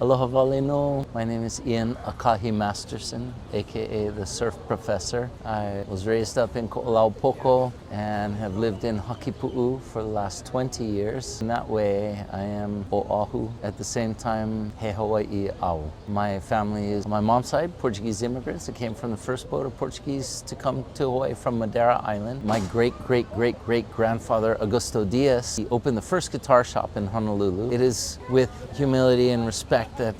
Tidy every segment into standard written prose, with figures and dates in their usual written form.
Aloha Valeno. My name is ʻAkahi Masterson, aka the Surf Professor. I was raised up in Koʻolaupoko and have lived in Hakipuʻu for the last 20 years. In that way, I am Oahu, at the same time, He Hawaii au. My family is, on my mom's side, Portuguese immigrants that came from the first boat of Portuguese to come to Hawaii from Madeira Island. My great-great-great-great-grandfather, Augusto Diaz, he opened the first guitar shop in Honolulu. It is with humility and respect that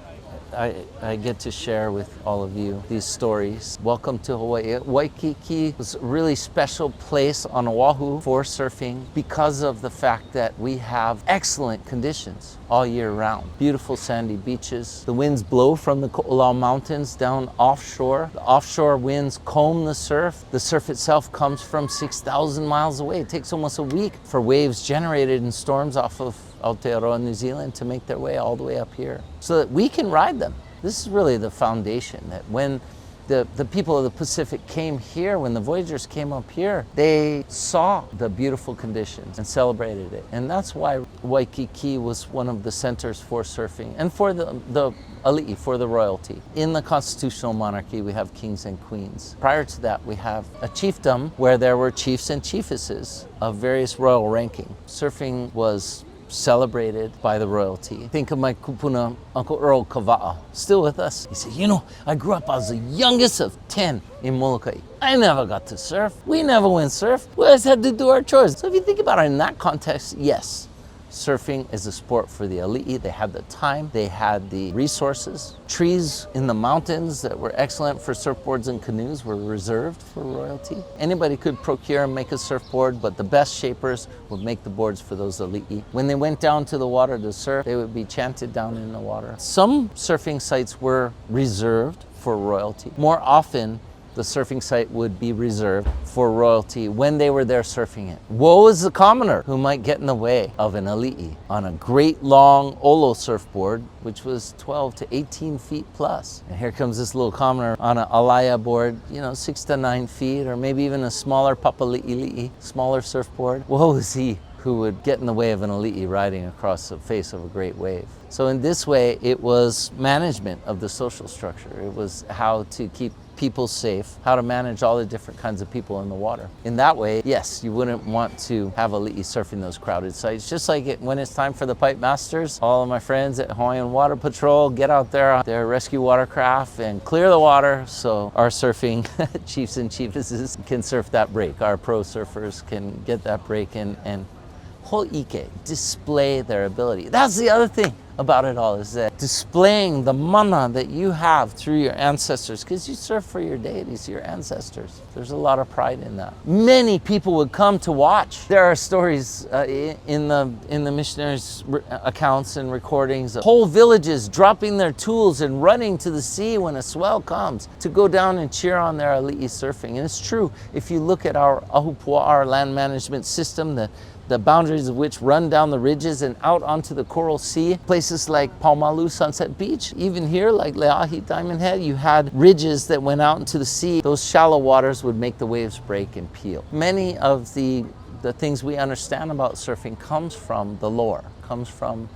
I get to share with all of you these stories. Welcome to Hawaii. Waikiki was a really special place on Oahu for surfing because of the fact that we have excellent conditions all year round. Beautiful sandy beaches. The winds blow from the Ko'olau Mountains down offshore. The offshore winds comb the surf. The surf itself comes from 6,000 miles away. It takes almost a week for waves generated in storms off of Aotearoa, New Zealand to make their way all the way up here so that we can ride them. This is really the foundation, that when the people of the Pacific came here, when the voyagers came up here, they saw the beautiful conditions and celebrated it. And that's why Waikiki was one of the centers for surfing and for the Aliʻi, for the royalty. In the constitutional monarchy, we have kings and queens. Prior to that, we have a chiefdom where there were chiefs and chiefesses of various royal ranking. Surfing was celebrated by the royalty. Think of my kupuna, Uncle Earl Kava'a, still with us. He said, you know, I grew up, I was the youngest of 10 in Molokai. I never got to surf. We never went surf. We always had to do our chores. So if you think about it in that context, yes, surfing is a sport for the Aliʻi. They had the time, they had the resources. Trees in the mountains that were excellent for surfboards and canoes were reserved for royalty. Anybody could procure and make a surfboard, but the best shapers would make the boards for those Aliʻi. When they went down to the water to surf, they would be chanted down in the water. Some surfing sites were reserved for royalty. More often, the surfing site would be reserved for royalty when they were there surfing it. Woe is the commoner who might get in the way of an Aliʻi on a great long olo surfboard, which was 12 to 18 feet plus. And here comes this little commoner on an alaya board, 6 to 9 feet, or maybe even a smaller papaliʻiliʻi, smaller surfboard. Woe is he who would get in the way of an Aliʻi riding across the face of a great wave. So in this way, it was management of the social structure. It was how to keep people safe, how to manage all the different kinds of people in the water. In that way, yes, you wouldn't want to have Aliʻi surfing those crowded sites. Just like when it's time for the pipe masters, all of my friends at Hawaiian Water Patrol get out there on their rescue watercraft and clear the water so our surfing chiefs and chiefesses can surf that break. Our pro surfers can get that break and ho'ike, display their ability. That's the other thing about it all, is that displaying the mana that you have through your ancestors, because you surf for your deities, your ancestors. There's a lot of pride in that. Many people would come to watch. There are stories in the missionaries' accounts and recordings of whole villages dropping their tools and running to the sea when a swell comes to go down and cheer on their Aliʻi surfing. And it's true, if you look at our ahupua, our land management system, the boundaries of which run down the ridges and out onto the coral sea. Places like Paumalu, Sunset Beach, even here like Leahi, Diamond Head, you had ridges that went out into the sea. Those shallow waters would make the waves break and peel. Many of the things we understand about surfing comes from the lore, comes from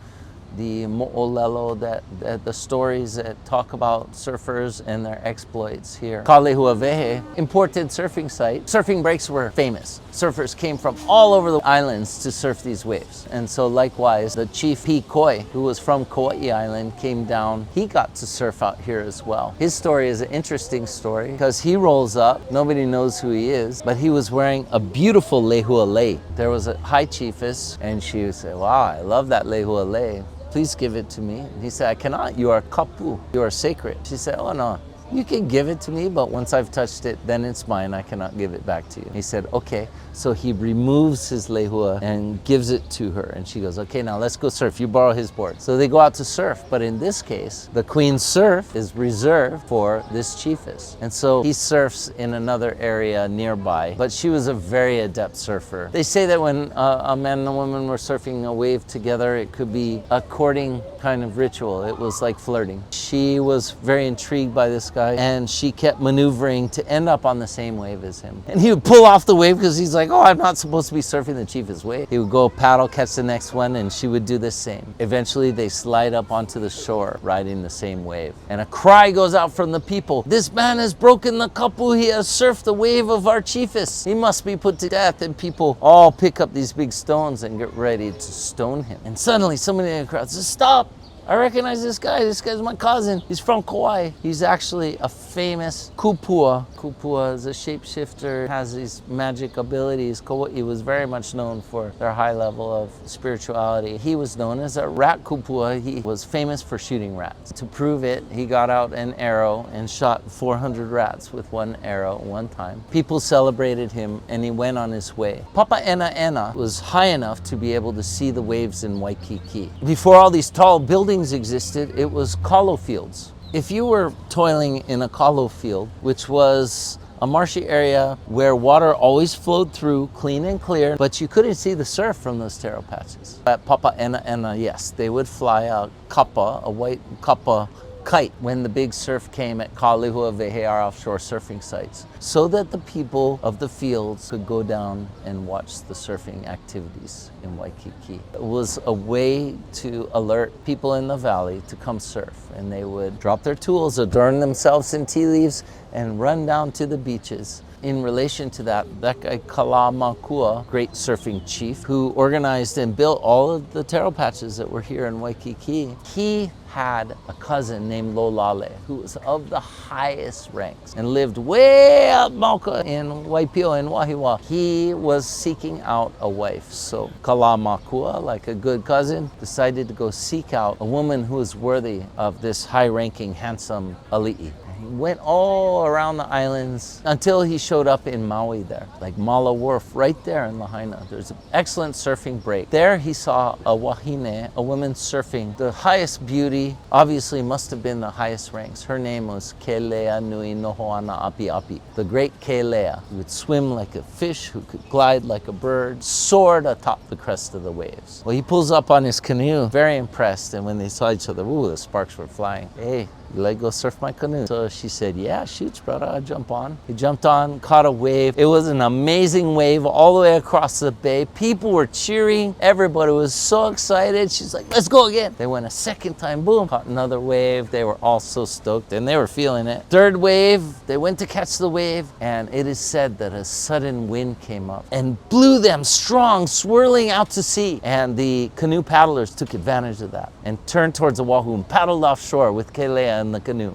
the olelo, that the stories that talk about surfers and their exploits here. Kalehuawehe, important surfing site. Surfing breaks were famous. Surfers came from all over the islands to surf these waves. And so likewise, the chief Pikoi, who was from Kauai Island, came down. He got to surf out here as well. His story is an interesting story because he rolls up, nobody knows who he is, but he was wearing a beautiful lehualei. There was a high chiefess and she would say, wow, I love that lehualei. Please give it to me. And he said, I cannot, you are kapu, you are sacred. She said, oh no, you can give it to me, but once I've touched it, then it's mine. I cannot give it back to you. He said, okay. So he removes his lehua and gives it to her. And she goes, okay, now let's go surf. You borrow his board. So they go out to surf. But in this case, the queen's surf is reserved for this chiefess. And so he surfs in another area nearby. But she was a very adept surfer. They say that when a man and a woman were surfing a wave together, it could be a courting kind of ritual. It was like flirting. She was very intrigued by this guy, and she kept maneuvering to end up on the same wave as him. And he would pull off the wave because he's like, oh, I'm not supposed to be surfing the cheapest wave. He would go paddle, catch the next one, and she would do the same. Eventually, they slide up onto the shore, riding the same wave. And a cry goes out from the people. This man has broken the kapu. He has surfed the wave of our chiefess. He must be put to death. And people all pick up these big stones and get ready to stone him. And suddenly, somebody in the crowd says, stop. I recognize this guy. This guy's my cousin. He's from Kauai. He's actually a famous kupua. Kupua is a shapeshifter, has these magic abilities. Kauai was very much known for their high level of spirituality. He was known as a rat kupua. He was famous for shooting rats. To prove it, he got out an arrow and shot 400 rats with one arrow one time. People celebrated him and he went on his way. Papaʻenaʻena was high enough to be able to see the waves in Waikiki. Before all these tall buildings existed, it was kalo fields. If you were toiling in a kalo field, which was a marshy area where water always flowed through clean and clear, but you couldn't see the surf from those taro patches. At Papaʻenaʻena, yes, they would fly a kapa, a white kapa kite when the big surf came at Kalehuawehe, our offshore surfing sites, so that the people of the fields could go down and watch the surfing activities in Waikiki. It was a way to alert people in the valley to come surf, and they would drop their tools, adorn themselves in tea leaves, and run down to the beaches. In relation to that guy Kalamakua, great surfing chief, who organized and built all of the taro patches that were here in Waikiki, he had a cousin named Lolale, who was of the highest ranks and lived way up Mauka in Waipio and Wahiwa. He was seeking out a wife. So Kalamakua, like a good cousin, decided to go seek out a woman who was worthy of this high-ranking, handsome Aliʻi. He went all around the islands until he showed up in Maui there, like Mala Wharf, right there in Lahaina. There's an excellent surfing break. There he saw a wahine, a woman surfing, the highest beauty, obviously must have been the highest ranks. Her name was Kelea nui nohoana api api, the great Kelea, who would swim like a fish, who could glide like a bird, soared atop the crest of the waves. Well, he pulls up on his canoe, very impressed, and when they saw each other, ooh, the sparks were flying. Hey, you like go surf my canoe? So she said, yeah, shoots, brother, I'll jump on. He jumped on, caught a wave. It was an amazing wave all the way across the bay. People were cheering. Everybody was so excited. She's like, let's go again. They went a second time, boom, caught another wave. They were all so stoked and they were feeling it. Third wave, they went to catch the wave, and it is said that a sudden wind came up and blew them strong, swirling out to sea. And the canoe paddlers took advantage of that and turned towards Oahu and paddled offshore with Kelea in the canoe.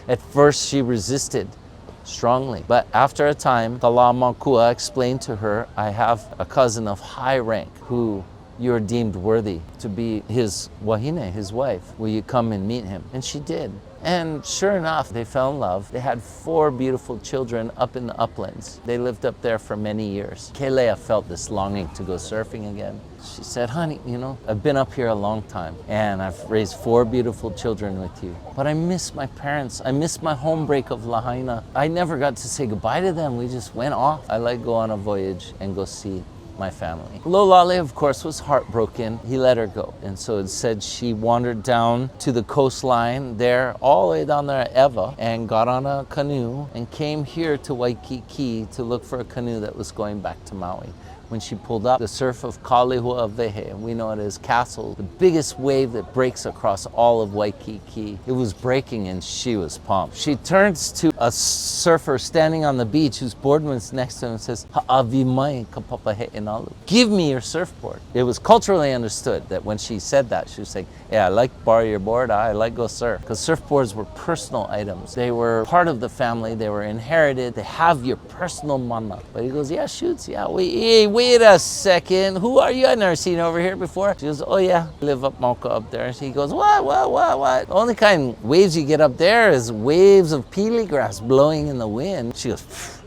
At first she resisted strongly, but after a time, Kalamakua explained to her, I have a cousin of high rank who you're deemed worthy to be his wahine, his wife. Will you come and meet him? And she did. And sure enough, they fell in love. They had 4 beautiful children up in the uplands. They lived up there for many years. Kelea felt this longing to go surfing again. She said, honey, you know, I've been up here a long time and I've raised 4 beautiful children with you, but I miss my parents. I miss my home break of Lahaina. I never got to say goodbye to them. We just went off. I like go on a voyage and go see my family. Lolale, of course, was heartbroken. He let her go. And so it said she wandered down to the coastline there, all the way down there at Ewa, and got on a canoe and came here to Waikiki to look for a canoe that was going back to Maui. When she pulled up, the surf of Kalehuawehe, we know it as Castle, the biggest wave that breaks across all of Waikiki. It was breaking and she was pumped. She turns to a surfer standing on the beach whose board was next to him and says, "Ha'awi mai ka Papaʻenaʻena. Give me your surfboard." It was culturally understood that when she said that, she was saying, yeah, I like to borrow your board, I like go surf. Because surfboards were personal items. They were part of the family, they were inherited, they have your personal mana. But he goes, yeah, shoots, yeah, wait a second, who are you? I've never seen you over here before. She goes, oh yeah, I live up Mauka up there. And he goes, what? The only kind of waves you get up there is waves of pili grass blowing in the wind. She goes, pfft.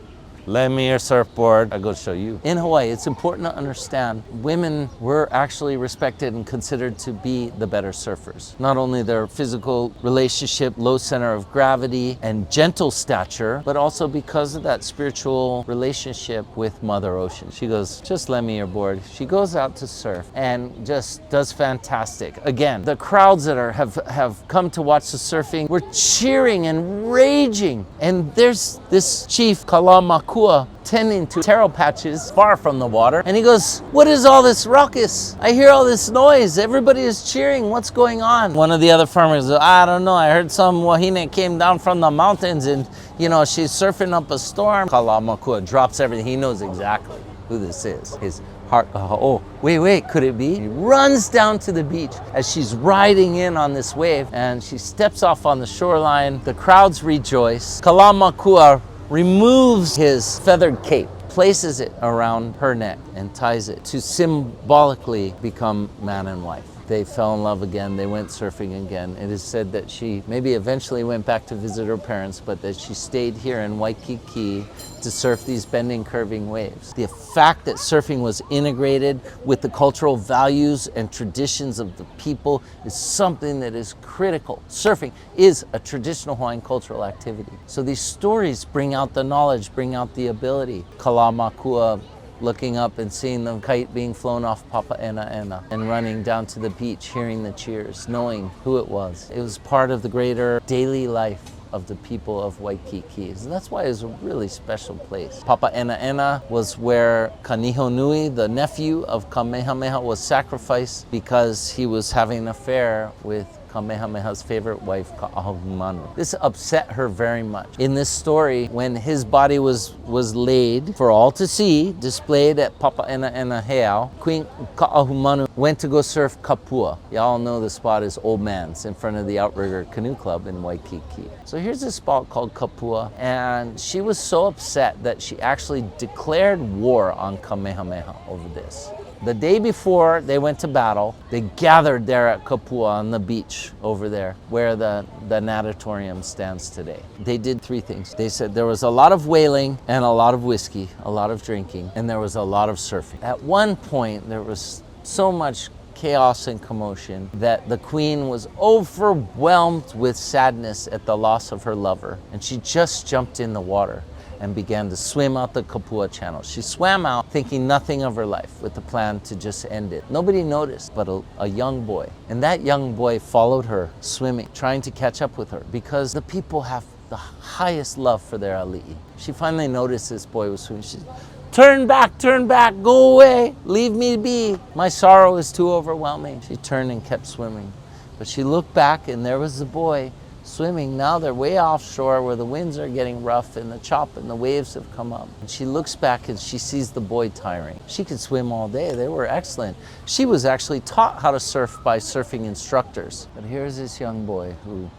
lend me your surfboard, I go show you. In Hawaii, it's important to understand women were actually respected and considered to be the better surfers. Not only their physical relationship, low center of gravity, and gentle stature, but also because of that spiritual relationship with Mother Ocean. She goes, just lend me your board. She goes out to surf and just does fantastic. Again, the crowds that have come to watch the surfing were cheering and raging. And there's this chief, Kalamakua, tending to taro patches far from the water. And he goes, what is all this ruckus? I hear all this noise. Everybody is cheering. What's going on? One of the other farmers goes, I don't know. I heard some wahine came down from the mountains and, you know, she's surfing up a storm. Kalamakua drops everything. He knows exactly who this is. His heart, oh, wait, could it be? He runs down to the beach as she's riding in on this wave and she steps off on the shoreline. The crowds rejoice. Kalamakua removes his feathered cape, places it around her neck and ties it to symbolically become man and wife. They fell in love again, they went surfing again. It is said that she maybe eventually went back to visit her parents, but that she stayed here in Waikiki to surf these bending, curving waves. The fact that surfing was integrated with the cultural values and traditions of the people is something that is critical. Surfing is a traditional Hawaiian cultural activity. So these stories bring out the knowledge, bring out the ability. Kalamakua looking up and seeing the kite being flown off Papaʻenaʻena and running down to the beach, hearing the cheers, knowing who it was. It was part of the greater daily life of the people of Waikiki. So that's why it's a really special place. Papaʻenaʻena was where Kanihonui, the nephew of Kamehameha, was sacrificed because he was having an affair with Kamehameha's favorite wife, Ka'ahumanu. This upset her very much. In this story, when his body was laid for all to see, displayed at Papaʻenaʻena Heiau, Queen Ka'ahumanu went to go surf Kapua. Y'all know the spot is Old Man's in front of the Outrigger Canoe Club in Waikiki. So here's a spot called Kapua, and she was so upset that she actually declared war on Kamehameha over this. The day before they went to battle, they gathered there at Kapua on the beach over there where the natatorium stands today. They did three things. They said there was a lot of whaling and a lot of whiskey, a lot of drinking, and there was a lot of surfing. At one point, there was so much chaos and commotion that the queen was overwhelmed with sadness at the loss of her lover, and she just jumped in the water and began to swim out the Kapua channel. She swam out thinking nothing of her life with the plan to just end it. Nobody noticed but a young boy. And that young boy followed her swimming, trying to catch up with her because the people have the highest love for their Aliʻi. She finally noticed this boy was swimming. She said, turn back, go away, leave me be. My sorrow is too overwhelming. She turned and kept swimming. But she looked back and there was the boy swimming. Now they're way offshore where the winds are getting rough and the chop and the waves have come up. And she looks back and she sees the boy tiring. She could swim all day. They were excellent. She was actually taught how to surf by surfing instructors. But here's this young boy who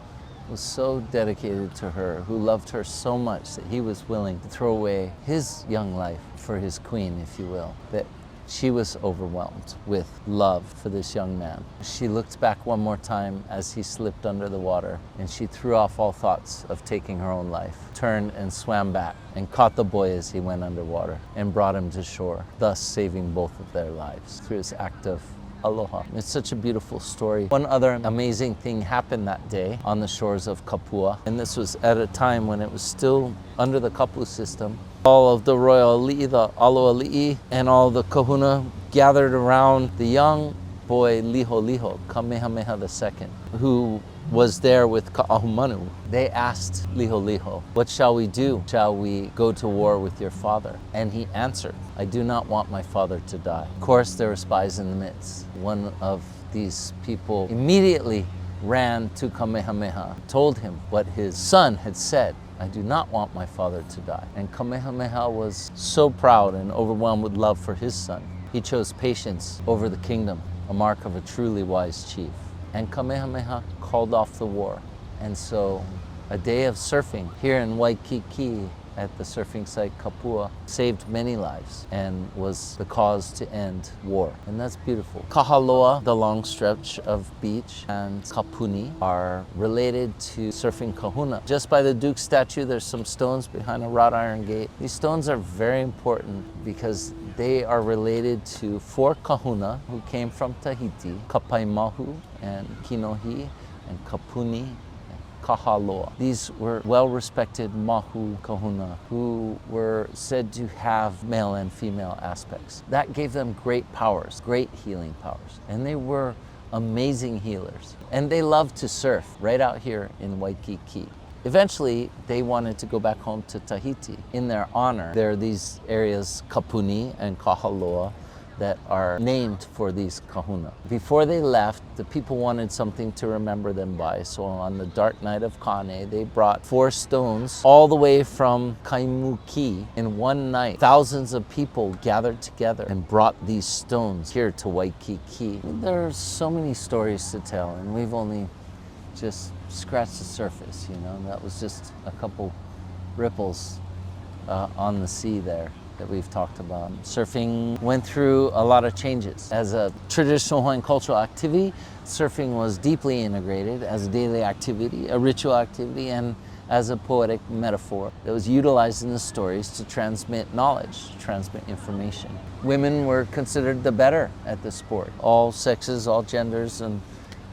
was so dedicated to her, who loved her so much that he was willing to throw away his young life for his queen, if you will. That she was overwhelmed with love for this young man. She looked back one more time as he slipped under the water, and she threw off all thoughts of taking her own life, turned and swam back and caught the boy as he went underwater and brought him to shore, thus saving both of their lives through this act of aloha. It's such a beautiful story. One other amazing thing happened that day on the shores of Kapua, and this was at a time when it was still under the kapu system. All of the royal aliʻi, the alo aliʻi, and all the kahuna gathered around the young boy Liholiho, Kamehameha II, who was there with Ka'ahumanu. They asked Liholiho, what shall we do? Shall we go to war with your father? And he answered, I do not want my father to die. Of course, there were spies in the midst. One of these people immediately ran to Kamehameha, told him what his son had said. I do not want my father to die. And Kamehameha was so proud and overwhelmed with love for his son. He chose patience over the kingdom, a mark of a truly wise chief. And Kamehameha called off the war. And so a day of surfing here in Waikiki at the surfing site Kapua saved many lives and was the cause to end war. And that's beautiful. Kahaloa, the long stretch of beach, and Kapuni are related to surfing kahuna. Just by the Duke statue, there's some stones behind a wrought iron gate. These stones are very important because they are related to 4 kahuna who came from Tahiti, Kapai Mahu and Kinohi and Kapuni. Kahaloa. These were well-respected Mahu kahuna who were said to have male and female aspects. That gave them great powers, great healing powers. And they were amazing healers. And they loved to surf right out here in Waikiki. Eventually, they wanted to go back home to Tahiti. In their honor, there are these areas, Kapuni and Kahaloa, that are named for these kahuna. Before they left, the people wanted something to remember them by, so on the dark night of Kane, they brought 4 stones all the way from Kaimuki. In one night, thousands of people gathered together and brought these stones here to Waikiki. There's so many stories to tell, and we've only just scratched the surface, you know. That was just a couple ripples on the sea there that we've talked about. Surfing went through a lot of changes. As a traditional Hawaiian cultural activity, surfing was deeply integrated as a daily activity, a ritual activity, and as a poetic metaphor that was utilized in the stories to transmit knowledge, to transmit information. Women were considered the better at the sport. All sexes, all genders, and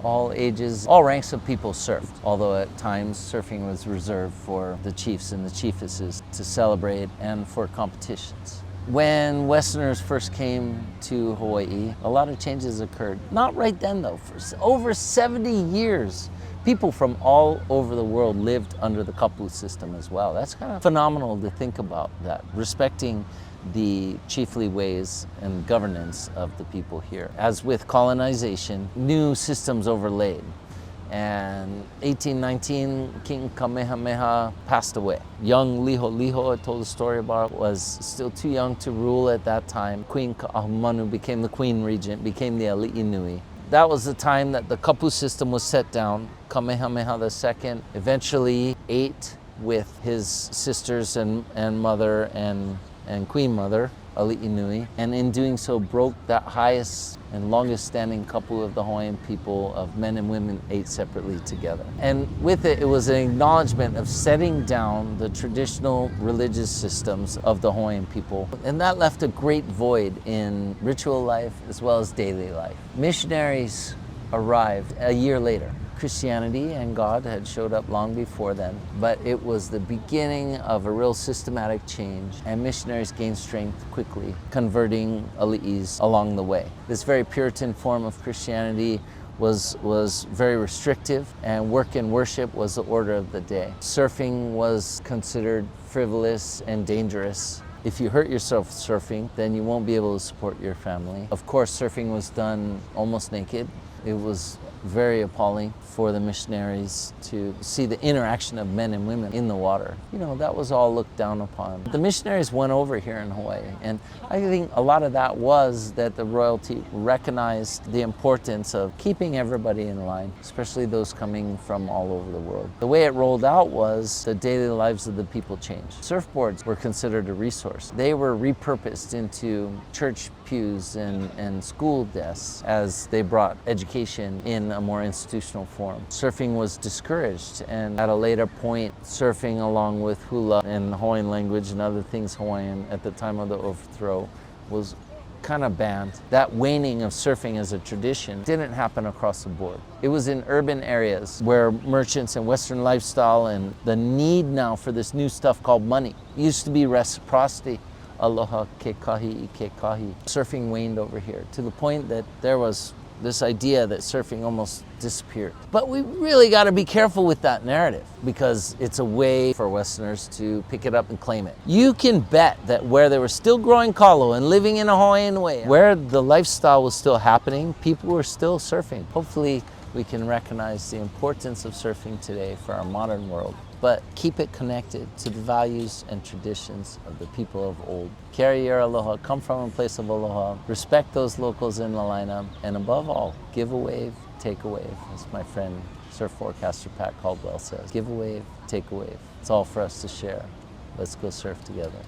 all ages, all ranks of people surfed, although at times surfing was reserved for the chiefs and the chiefesses to celebrate and for competitions. When Westerners first came to Hawaii, a lot of changes occurred. Not right then though, for over 70 years. People from all over the world lived under the kapu system as well. That's kind of phenomenal to think about that, respecting the chiefly ways and governance of the people here. As with colonization, new systems overlaid. And 1819, King Kamehameha passed away. Young Liho, I told a story about, was still too young to rule at that time. Queen Ka'ahumanu became the queen regent, became the Aliʻi Nui. That was the time that the kapu system was set down. Kamehameha II eventually ate with his sisters and mother and Queen Mother, Aliʻi Nui, and in doing so broke that highest and longest standing kapu of the Hawaiian people of men and women ate separately together. And with it, it was an acknowledgement of setting down the traditional religious systems of the Hawaiian people. And that left a great void in ritual life as well as daily life. Missionaries arrived a year later. Christianity and God had showed up long before then, but it was the beginning of a real systematic change, and missionaries gained strength quickly, converting Ali'is along the way. This very Puritan form of Christianity was very restrictive, and work and worship was the order of the day. Surfing was considered frivolous and dangerous. If you hurt yourself surfing, then you won't be able to support your family. Of course, surfing was done almost naked. It was very appalling for the missionaries to see the interaction of men and women in the water. You know, that was all looked down upon. The missionaries went over here in Hawaii, and I think a lot of that was that the royalty recognized the importance of keeping everybody in line, especially those coming from all over the world. The way it rolled out was the daily lives of the people changed. Surfboards were considered a resource. They were repurposed into church pews and school desks as they brought education in a more institutional form. Surfing was discouraged, and at a later point, surfing along with hula and Hawaiian language and other things Hawaiian at the time of the overthrow was kind of banned. That waning of surfing as a tradition didn't happen across the board. It was in urban areas where merchants and Western lifestyle and the need now for this new stuff called money. It used to be reciprocity. Aloha kekahi i kekahi. Surfing waned over here to the point that there was this idea that surfing almost disappeared. But we really got to be careful with that narrative because it's a way for Westerners to pick it up and claim it. You can bet that where they were still growing kalo and living in a Hawaiian way, where the lifestyle was still happening, people were still surfing. Hopefully we can recognize the importance of surfing today for our modern world, but keep it connected to the values and traditions of the people of old. Carry your aloha, come from a place of aloha, respect those locals in Lahaina, and above all, give a wave, take a wave. As my friend surf forecaster Pat Caldwell says, give a wave, take a wave. It's all for us to share. Let's go surf together.